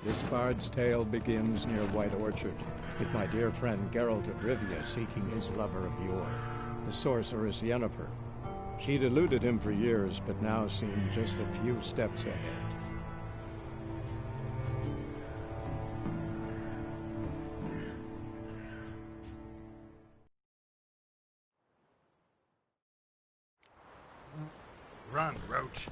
This bard's tale begins near White Orchard, with my dear friend Geralt of Rivia seeking his lover of yore, the sorceress Yennefer. She'd eluded him for years, but now seemed just a few steps ahead. Run, Roach.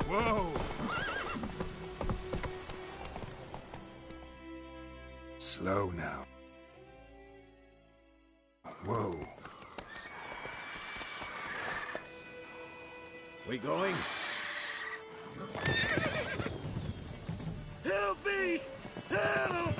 Whoa! Slow now. Whoa. We going? Help me! Help!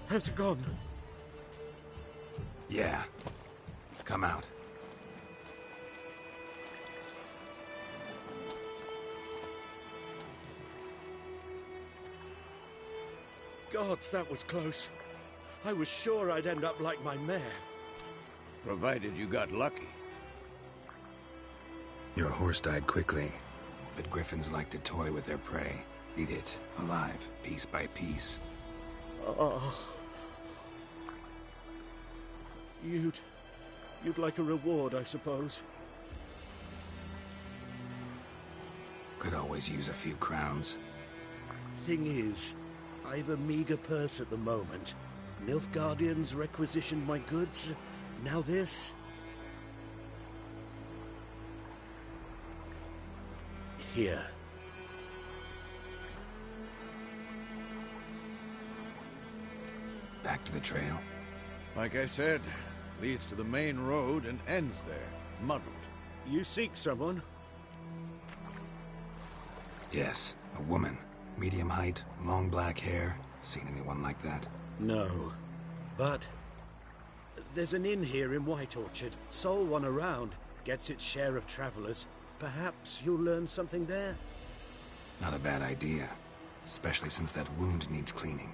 Has it gone? Yeah. Come out. Gods, that was close. I was sure I'd end up like my mare. Provided you got lucky. Your horse died quickly, but griffins like to toy with their prey. Eat it, alive, piece by piece. Oh. You'd like a reward, I suppose. Could always use a few crowns. Thing is, I've a meager purse at the moment. Nilfgaardians requisitioned my goods. Now this. Here. Back to the trail. Like I said, leads to the main road and ends there, muddled. You seek someone? Yes, a woman. Medium height, long black hair. Seen anyone like that? No. But there's an inn here in White Orchard. Sole one around. Gets its share of travelers. Perhaps you'll learn something there? Not a bad idea. Especially since that wound needs cleaning.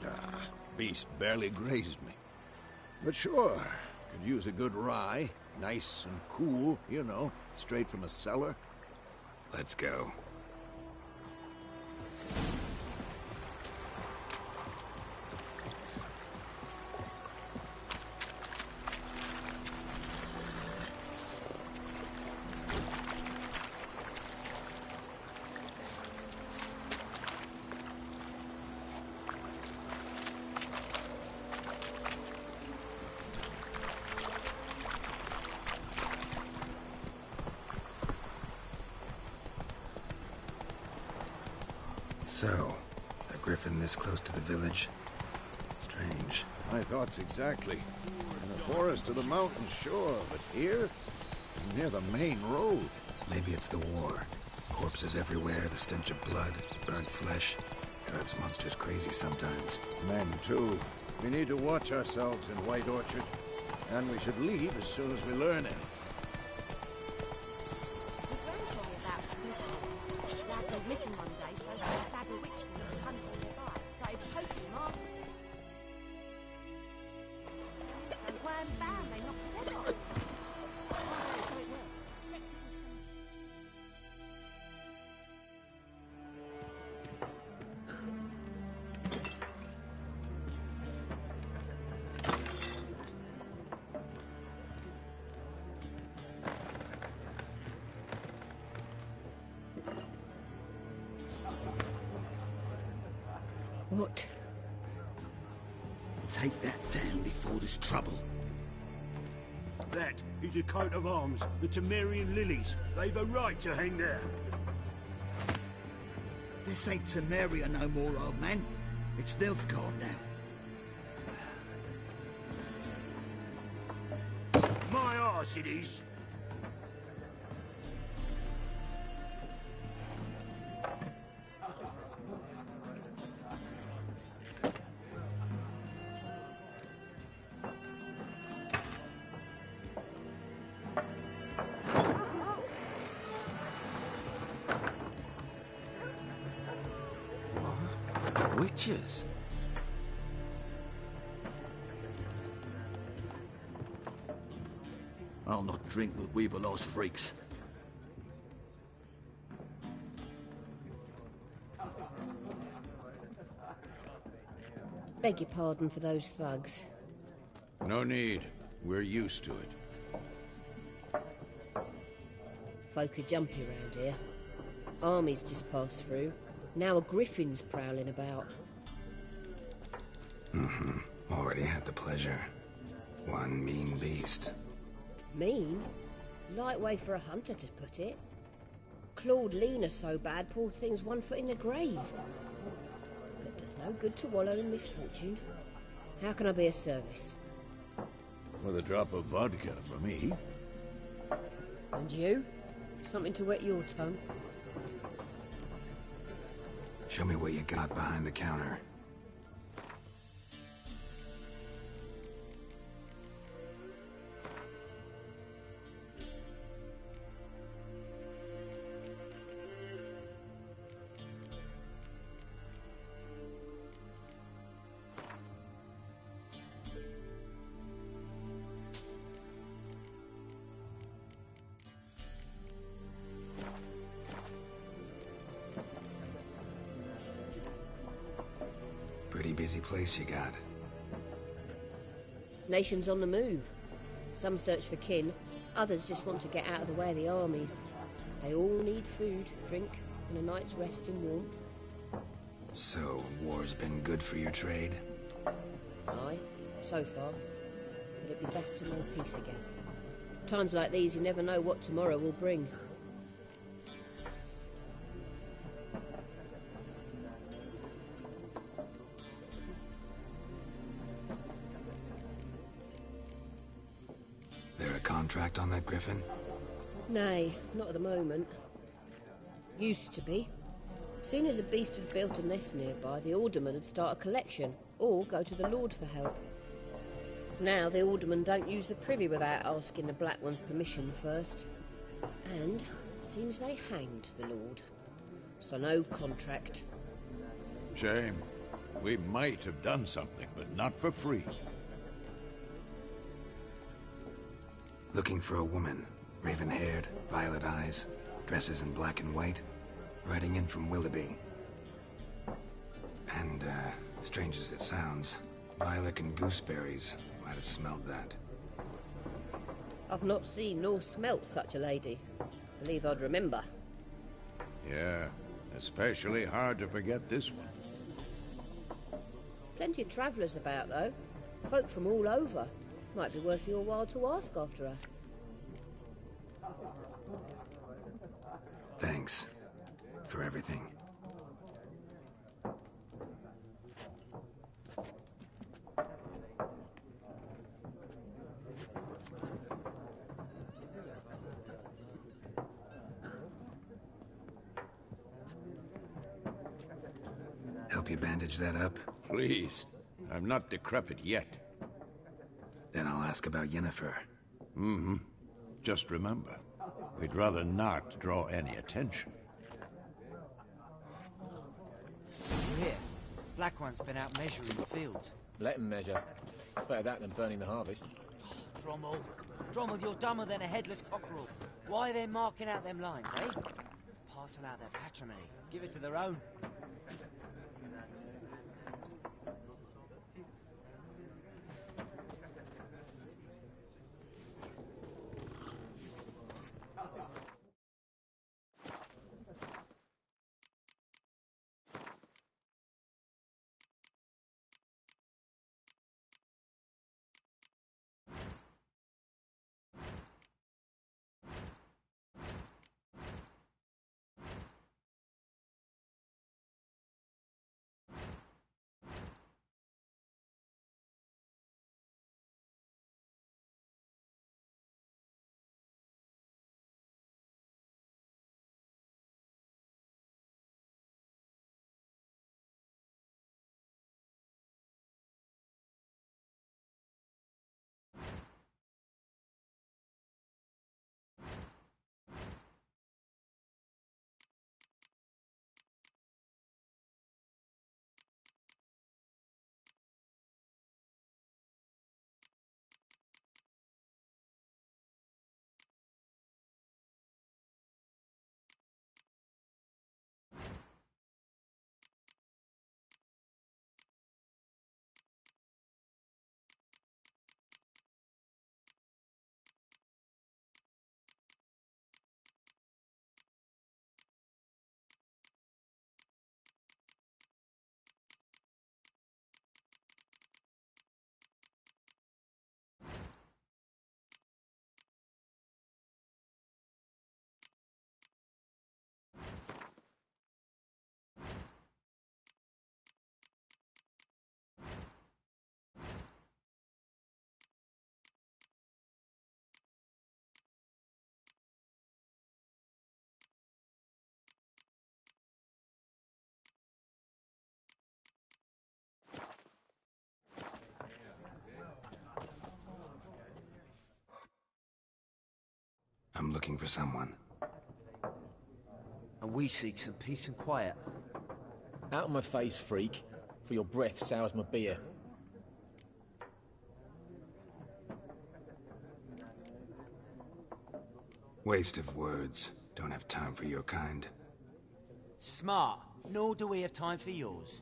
Ah, beast barely grazed me. But sure, could use a good rye. Nice and cool, you know, straight from a cellar. Let's go. So, a griffin this close to the village? Strange. My thoughts exactly. In the forest or the mountains, sure, but here? Near the main road. Maybe it's the war. Corpses everywhere, the stench of blood, burnt flesh. Drives monsters crazy sometimes. Men, too. We need to watch ourselves in White Orchard. And we should leave as soon as we learn anything. Missing one day, so a bag of witchweed comes on their bike, started poking him arse. So wham bam, they knocked his head off. So it worked. Septic was sent. What? Take that down before there's trouble. That is a coat of arms, the Temerian lilies. They've a right to hang there. This ain't Temeria no more, old man. It's Nilfgaard now. My arse it is. Witches? I'll not drink with Weaverlaw's freaks. Beg your pardon for those thugs. No need. We're used to it. Folk are jumpy round here. Armies just passed through. Now a griffin's prowling about. Already had the pleasure. One mean beast. Mean? Light way for a hunter to put it. Clawed Lena so bad, poor thing's 1 foot in the grave. But does no good to wallow in misfortune. How can I be of service? With a drop of vodka for me. And you? Something to wet your tongue? Show me what you got behind the counter. Pretty busy place you got. Nations on the move. Some search for kin, others just want to get out of the way of the armies. They all need food, drink, and a night's rest in warmth. So, war's been good for your trade? Aye, so far. But it'd be best to know peace again. Times like these, you never know what tomorrow will bring. There a contract on that griffin? Nay, not at the moment. Used to be. Soon as a beast had built a nest nearby, the alderman would start a collection, or go to the Lord for help. Now the aldermen don't use the privy without asking the Black One's permission first. And seems they hanged the Lord. So no contract. Shame. We might have done something, but not for free. Looking for a woman. Raven-haired, violet eyes, dresses in black and white. Riding in from Willoughby. And, strange as it sounds, lilac and gooseberries might have smelled that. I've not seen nor smelt such a lady. Believe I'd remember. Yeah, especially hard to forget this one. Plenty of travellers about, though. Folk from all over. Might be worth your while to ask after her. Thanks. For everything. Help you bandage that up? Please. I'm not decrepit yet. Then I'll ask about Yennefer. Just remember, we'd rather not draw any attention. Here, Black One's been out measuring the fields. Let him measure. Better that than burning the harvest. Drommel. Drommel, you're dumber than a headless cockerel. Why are they marking out them lines, eh? Parcel out their patrimony. Give it to their own. I'm looking for someone. And we seek some peace and quiet. Out of my face, freak, for your breath sours my beer. Waste of words. Don't have time for your kind. Smart, nor do we have time for yours.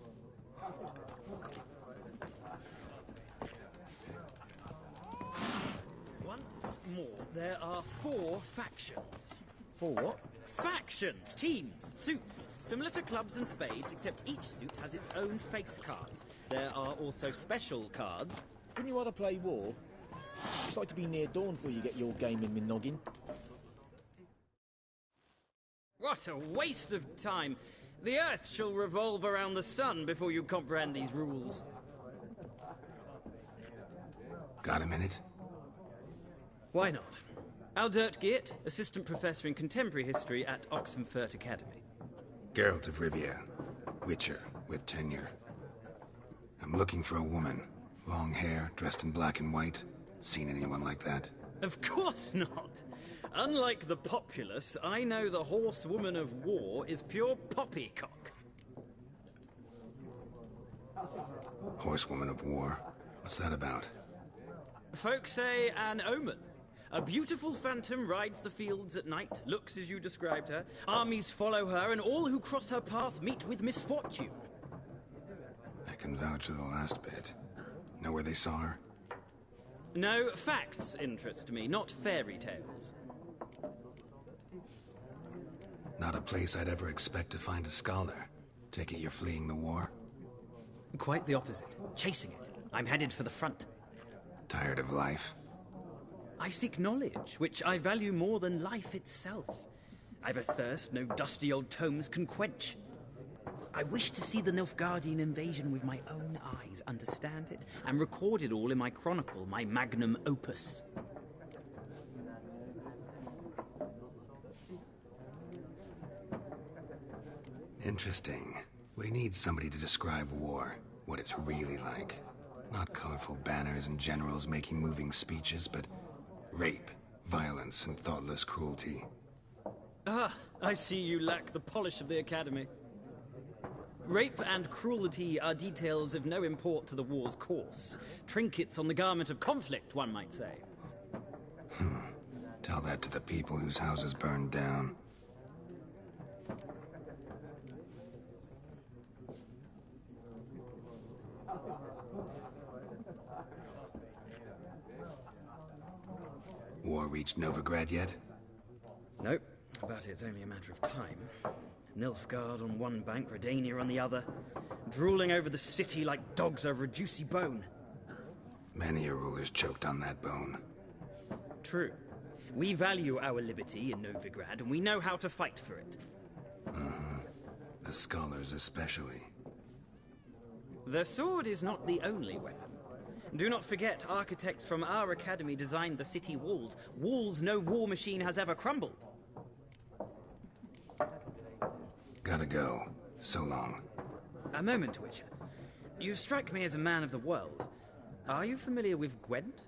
Once more, there are 4 factions. For what? Factions, teams, suits, similar to clubs and spades, except each suit has its own face cards. There are also special cards. Wouldn't you rather play war? It's like to be near dawn before you get your game in my noggin. What a waste of time! The Earth shall revolve around the sun before you comprehend these rules. Got a minute? Why not? Aldert Geert, Assistant Professor in Contemporary History at Oxenfurt Academy. Geralt of Rivia, Witcher, with tenure. I'm looking for a woman. Long hair, dressed in black and white. Seen anyone like that? Of course not! Unlike the populace, I know the horsewoman of war is pure poppycock. Horsewoman of war? What's that about? Folk say an omen. A beautiful phantom rides the fields at night, looks as you described her. Armies follow her, and all who cross her path meet with misfortune. I can vouch for the last bit. Know where they saw her? No, facts interest me, not fairy tales. Not a place I'd ever expect to find a scholar. Take it you're fleeing the war? Quite the opposite. Chasing it. I'm headed for the front. Tired of life? I seek knowledge, which I value more than life itself. I've a thirst no dusty old tomes can quench. I wish to see the Nilfgaardian invasion with my own eyes, understand it, and record it all in my chronicle, my magnum opus. Interesting. We need somebody to describe war, what it's really like. Not colorful banners and generals making moving speeches, but rape, violence, and thoughtless cruelty. Ah, I see you lack the polish of the Academy. Rape and cruelty are details of no import to the war's course. Trinkets on the garment of conflict, one might say. Tell that to the people whose houses burned down. War reached Novigrad yet? Nope, but it's only a matter of time. Nilfgaard on one bank, Redania on the other, drooling over the city like dogs over a juicy bone. Many a ruler's choked on that bone. True. We value our liberty in Novigrad, and we know how to fight for it. The scholars especially. The sword is not the only weapon. Do not forget, architects from our academy designed the city walls. Walls no war machine has ever crumbled. Gotta go. So long. A moment, Witcher. You strike me as a man of the world. Are you familiar with Gwent?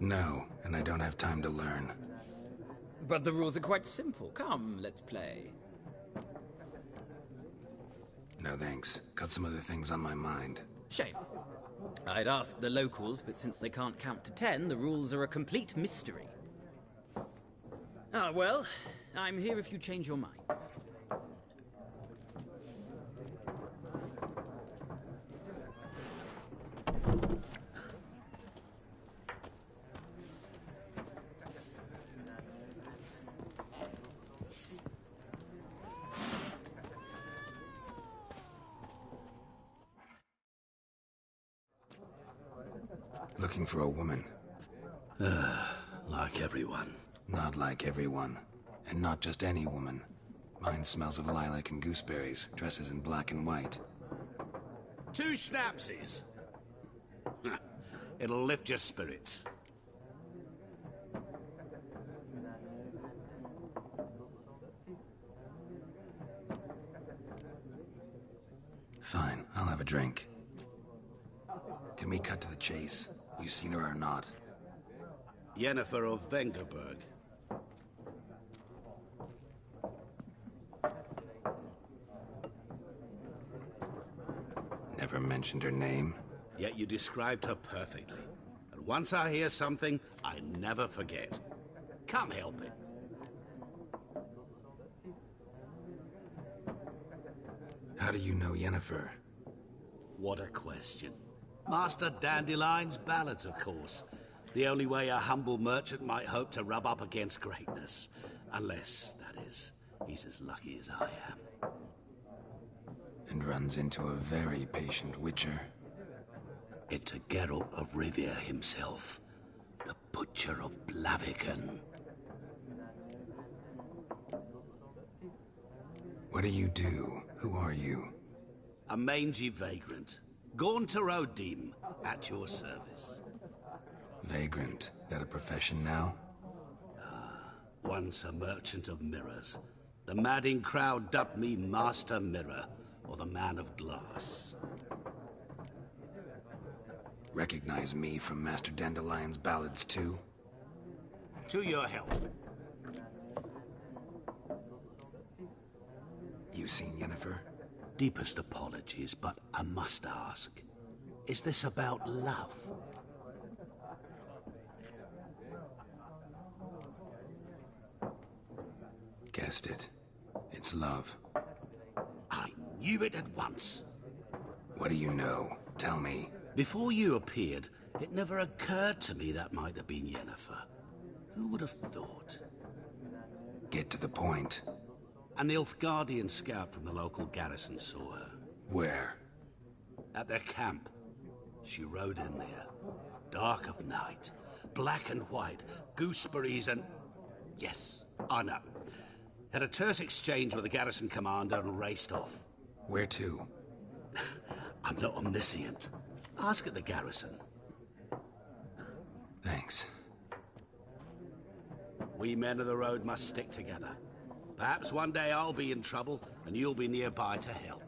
No, and I don't have time to learn. But the rules are quite simple. Come, let's play. No thanks. Got some other things on my mind. Shame. I'd ask the locals, but since they can't count to 10, the rules are a complete mystery. Ah, well, I'm here if you change your mind. Looking for a woman. Like everyone. Not like everyone. And not just any woman. Mine smells of lilac and gooseberries, dresses in black and white. 2 schnapsies. It'll lift your spirits. Fine, I'll have a drink. Can we cut to the chase? You seen her or not? Yennefer of Vengerberg. Ever mentioned her name? Yet you described her perfectly. And once I hear something, I never forget. Can't help it. How do you know Yennefer? What a question. Master Dandelion's ballads, of course. The only way a humble merchant might hope to rub up against greatness. Unless, that is, he's as lucky as I am. And runs into a very patient witcher. It's a Geralt of Rivia himself. The Butcher of Blaviken. What do you do? Who are you? A mangy vagrant. Gaunter Odim, at your service. Vagrant. That a profession now? Once a merchant of mirrors. The madding crowd dubbed me Master Mirror, or the Man of Glass. Recognize me from Master Dandelion's ballads too? To your help. You seen Yennefer? Deepest apologies, but I must ask. Is this about love? Guessed it. It's love. I knew it at once. What do you know? Tell me. Before you appeared, it never occurred to me that might have been Yennefer. Who would have thought? Get to the point. An Nilfgaardian scout from the local garrison saw her. Where? At their camp. She rode in there. Dark of night. Black and white. Gooseberries and... Yes, I know. Had a terse exchange with the garrison commander and raced off. Where to? I'm not omniscient. Ask at the garrison. Thanks. We men of the road must stick together. Perhaps one day I'll be in trouble, and you'll be nearby to help.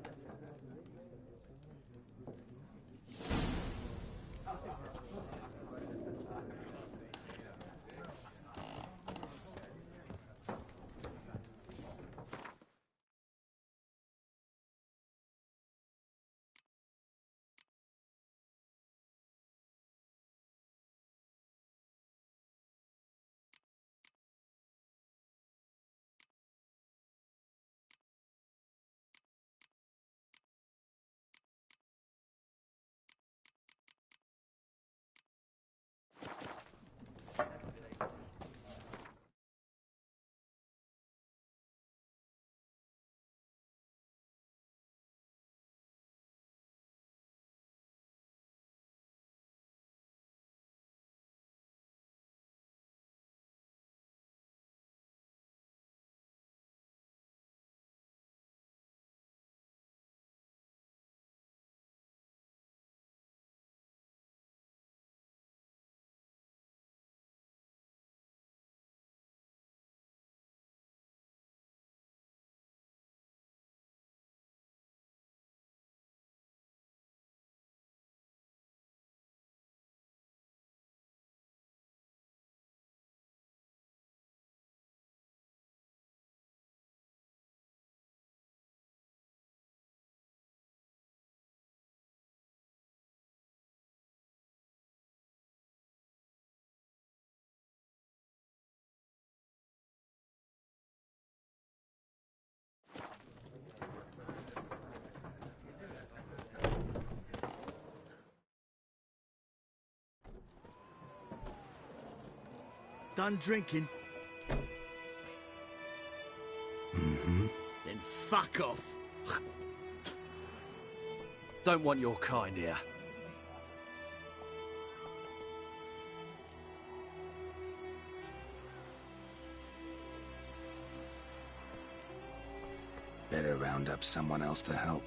Done drinking? Mm-hmm. Then fuck off. Don't want your kind here. Better round up someone else to help.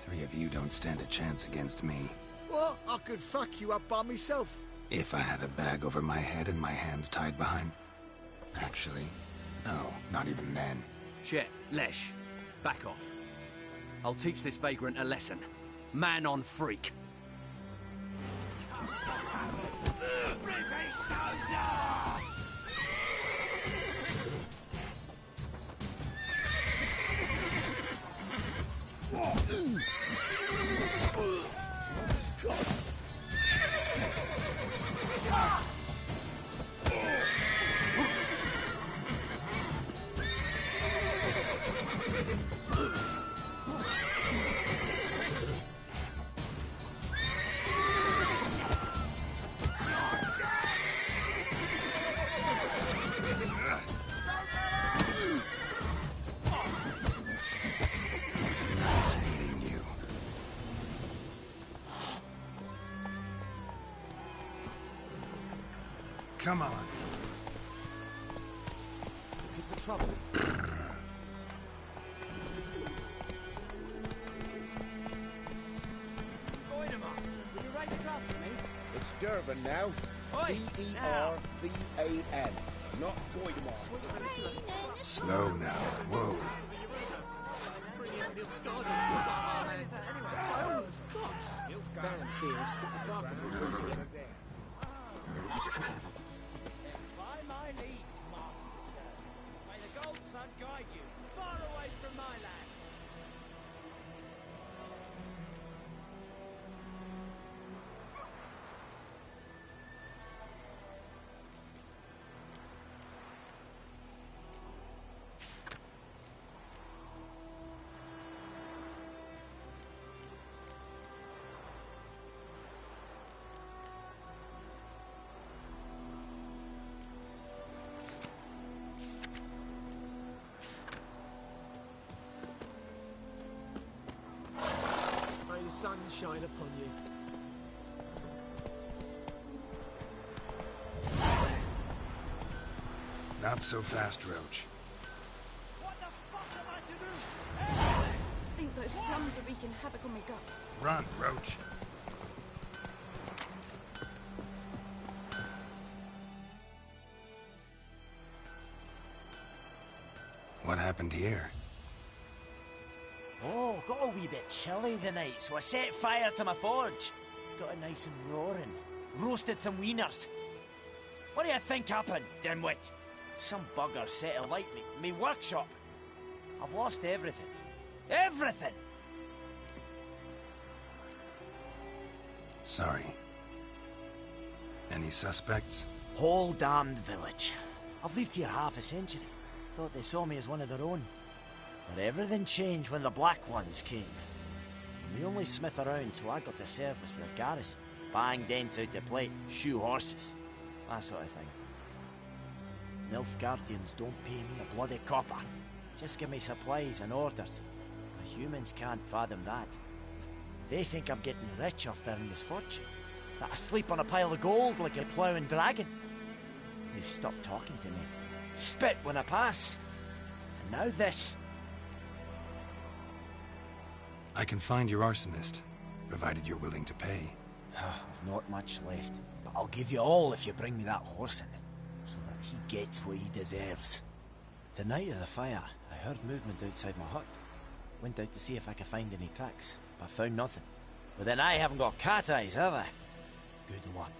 3 of you don't stand a chance against me. What? I could fuck you up by myself. If I had a bag over my head and my hands tied behind... Actually, no, not even then. Shit, Lesh, back off. I'll teach this vagrant a lesson. Man on freak. Come on. Looking for trouble? Oidemar, will you raise a glass for me? It's Durban now. Oi, D-E-R-V-A-N. Not Goidemar. Slow now. Whoa. Damn dear, stick the bark of the roof. By my leave, Master. May the gold sun guide you far away from my land. May the sun shine upon you. Not so fast, Roach. I think those plums are wreaking havoc on my gut. Run, Roach. What happened here? Oh, got a wee bit chilly the night, so I set fire to my forge. Got it nice and roaring. Roasted some wieners. What do you think happened, dimwit? Some bugger set alight me workshop. I've lost everything. Everything! Sorry. Any suspects? Whole damned village. I've lived here half a century. Thought they saw me as one of their own. But everything changed when the Black Ones came. I'm the only smith around, so I got to service their garrison. Bang dents out to plate, shoe horses. That sort of thing. Nilfgaardians don't pay me a bloody copper. Just give me supplies and orders. But humans can't fathom that. They think I'm getting rich off their misfortune. That I sleep on a pile of gold like a ploughing dragon. They've stopped talking to me. Spit when I pass. And now this. I can find your arsonist, provided you're willing to pay. I've not much left, but I'll give you all if you bring me that horse in, so that he gets what he deserves. The night of the fire, I heard movement outside my hut. Went out to see if I could find any tracks, but found nothing. But then I haven't got cat eyes, have I? Good luck.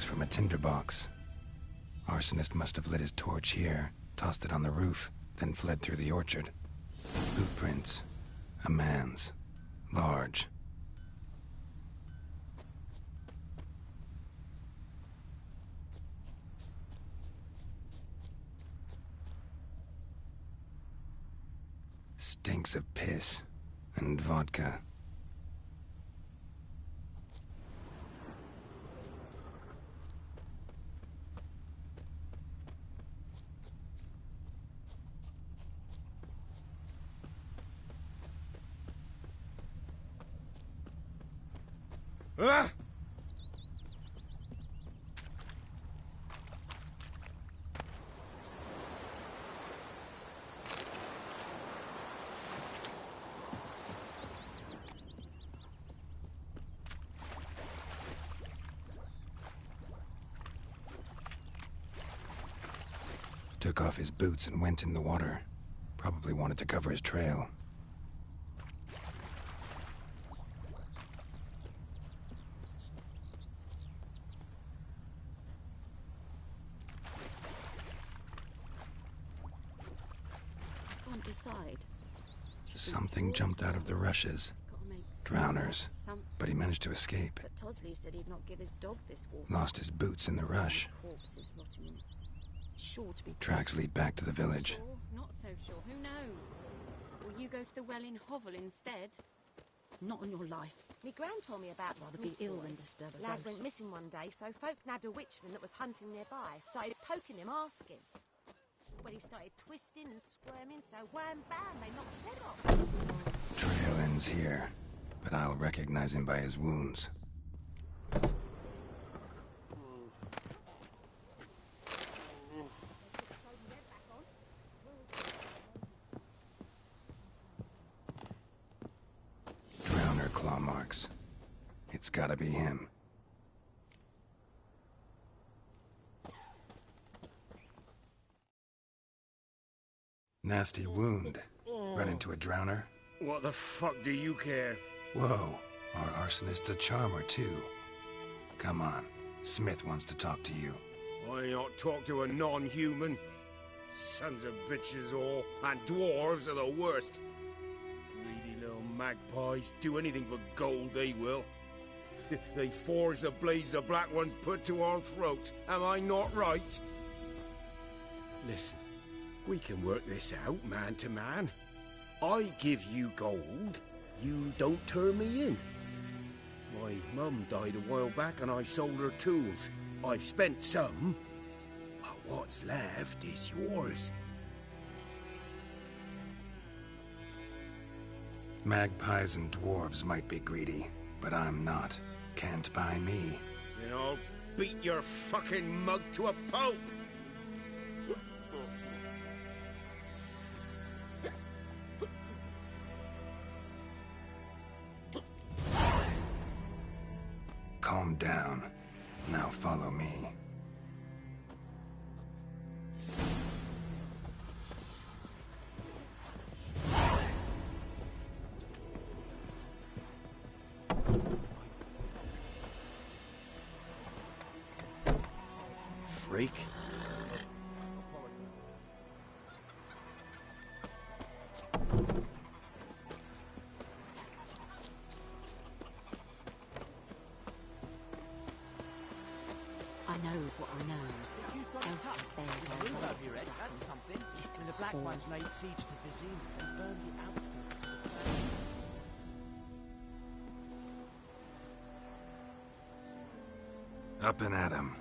From a tinderbox. Arsonist must have lit his torch here, tossed it on the roof, then fled through the orchard. Boot prints. A man's. Large. Stinks of piss and vodka. Ah! Took off his boots and went in the water. Probably wanted to cover his trail. Can't decide. Something jumped out of the rushes. Drowners. But he managed to escape. But Tosley said he'd not give his dog this water. Lost his boots in the rush. Corpses rotting in it. Sure to be. Tracks lead back to the village. Sure, not so sure. Who knows? Will you go to the well in Hovel instead? Not on your life. Me gran told me about Rather the be Smith ill boy. than disturb a Lad ghost. went missing one day, so folk nabbed a witchman that was hunting nearby. Started poking him, asking. When he started twisting and squirming, so wham bam, they knocked his head off. Trail ends here, but I'll recognize him by his wounds. Drowner claw marks. It's gotta be him. Nasty wound. Run into a drowner? What the fuck do you care? Whoa, our arsonist's a charmer too. Come on, Smith wants to talk to you. I not talk to a non-human. Sons of bitches all, and dwarves are the worst. Greedy little magpies, do anything for gold they will. They forge the blades the black ones put to our throats, am I not right? Listen, we can work this out man to man. I give you gold, you don't turn me in. My mum died a while back and I sold her tools. I've spent some, but what's left is yours. Magpies and dwarves might be greedy, but I'm not. Can't buy me. Then I'll beat your fucking mug to a pulp! Calm down. Now follow me. Freak. I knows what I knows. Elsie bears our Have you read? That's something. When the Black Ones laid siege to Vizine and burned the outskirts to the plain. Up and at him.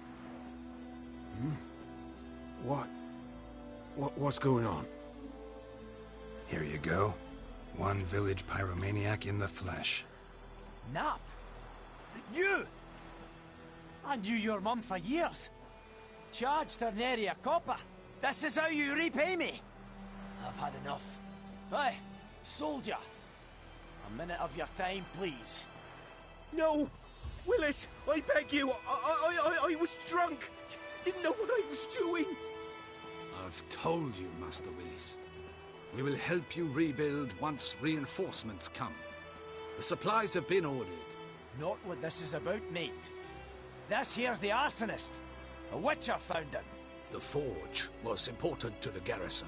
What's going on? Here you go. One village pyromaniac in the flesh. Nap? You! I knew your mum for years. Charged her nary a copper. This is how you repay me. I've had enough. Hey, soldier. A minute of your time, please. No! Willis, I beg you, I was drunk. Didn't know what I was doing. I've told you, Master Willis. We will help you rebuild once reinforcements come. The supplies have been ordered. Not what this is about, mate. This here's the arsonist. A witcher found him. The forge was important to the garrison.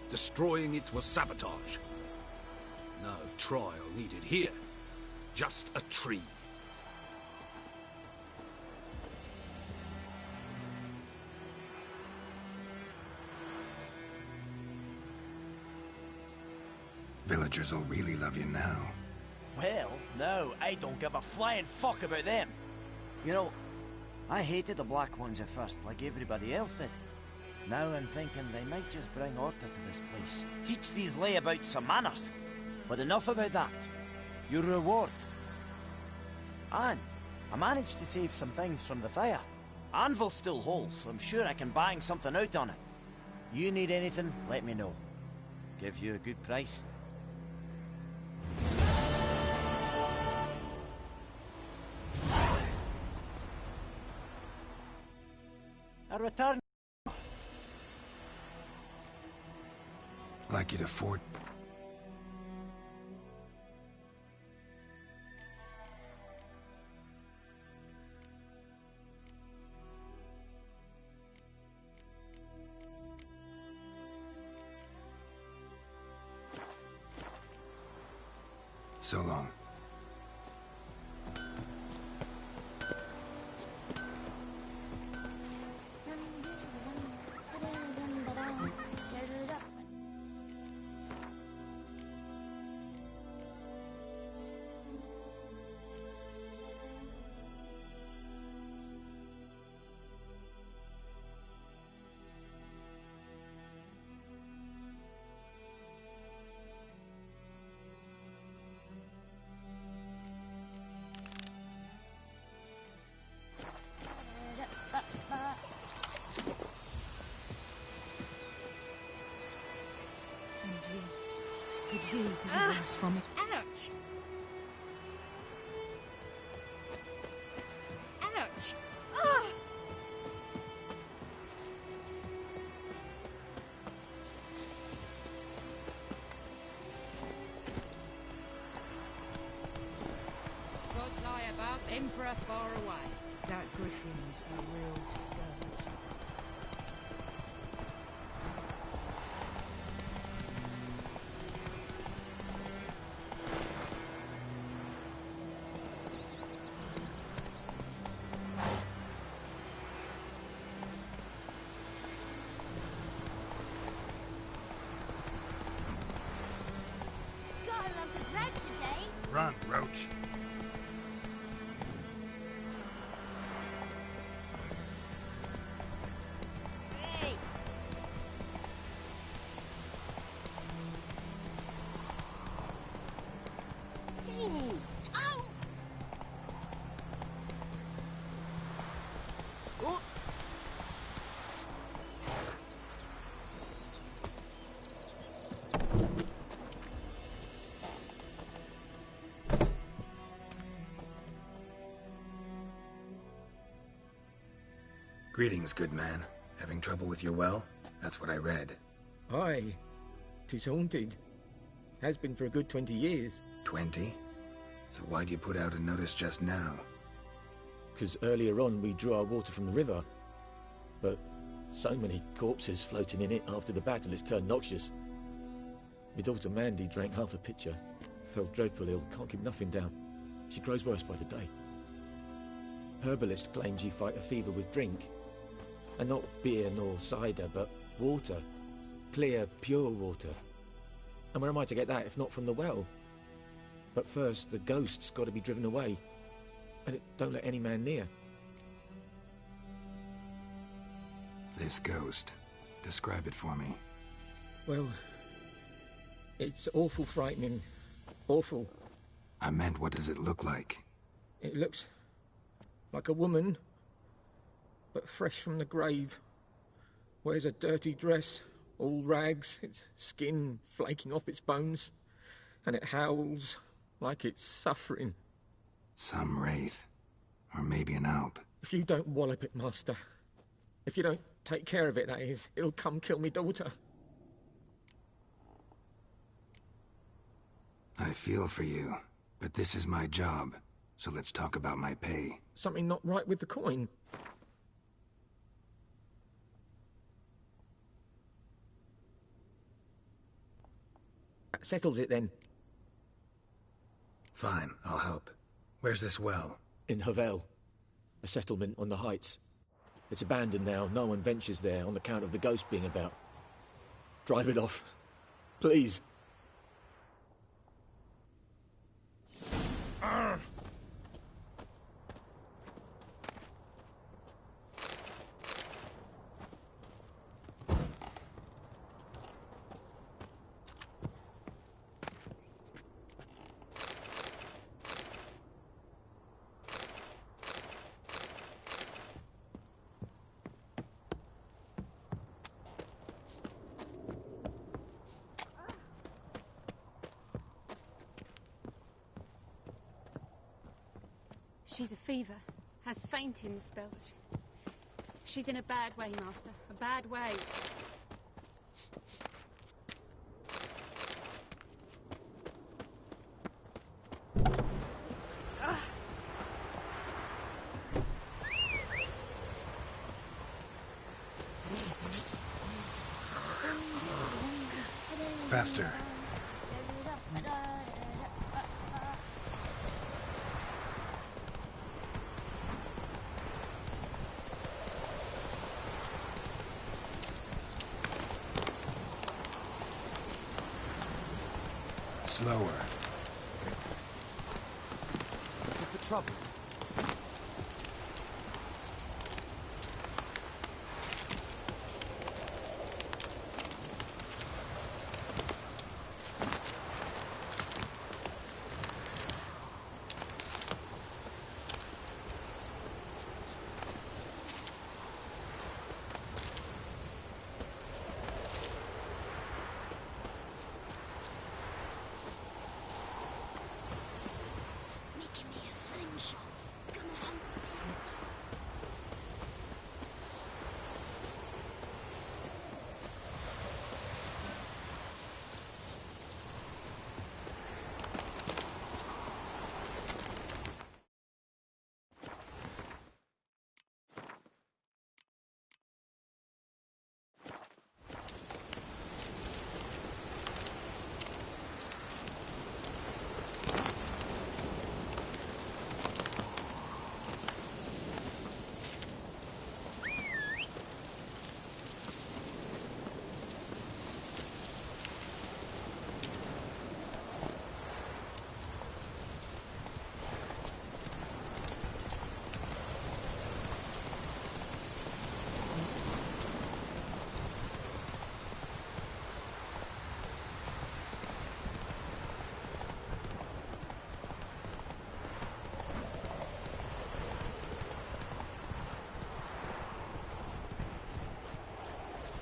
Destroying it was sabotage. No trial needed here. Just a tree. Villagers will really love you now. Well, no, I don't give a flying fuck about them. You know, I hated the Black Ones at first, like everybody else did. Now I'm thinking they might just bring order to this place. Teach these layabouts some manners. But enough about that. Your reward. And I managed to save some things from the fire. Anvil's still whole, so I'm sure I can bang something out on it. You need anything, let me know. Give you a good price. A return. Like you to fort... So long. Could you do worse for me? Ouch! Ouch! Ah! Gods eye above, Emperor far away. That griffin's a real scourge. Got a lump of bread today. Run, Roach. Hey! Ooh. Ow! Oh. Greetings, good man. Having trouble with your well? That's what I read. Aye. 'Tis haunted. Has been for a good 20 years. 20? So why'd you put out a notice just now? 'Cause earlier on we drew our water from the river. But so many corpses floating in it after the battle it's turned noxious. My daughter Mandy drank half a pitcher. Fell dreadful ill, can't keep nothing down. She grows worse by the day. Herbalist claims you fight a fever with drink. And not beer nor cider, but water. Clear, pure water. And where am I to get that if not from the well? But first, the ghost's got to be driven away. And it don't let any man near. This ghost. Describe it for me. Well, it's awful frightening. Awful. I meant, what does it look like? It looks like a woman, but fresh from the grave. Wears a dirty dress, all rags, its skin flaking off its bones, and it howls like it's suffering. Some wraith. Or maybe an alp. If you don't wallop it, Master, if you don't take care of it, that is, it'll come kill me daughter. I feel for you, but this is my job, so let's talk about my pay. Something not right with the coin. That settles it then. Fine, I'll help. Where's this well? In Havel, a settlement on the heights. It's abandoned now, no one ventures there on account of the ghost being about. Drive it off, please. She's a fever, has fainting spells. She's in a bad way, Master. A bad way. Faster. Slower. Looking for trouble? Making me a slingshot. Gonna hunt pigs.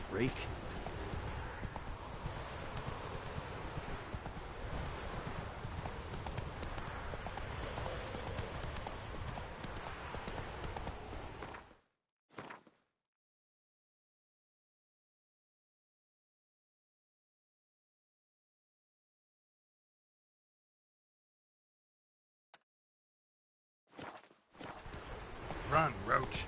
Freak. Run, Roach.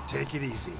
Take it easy.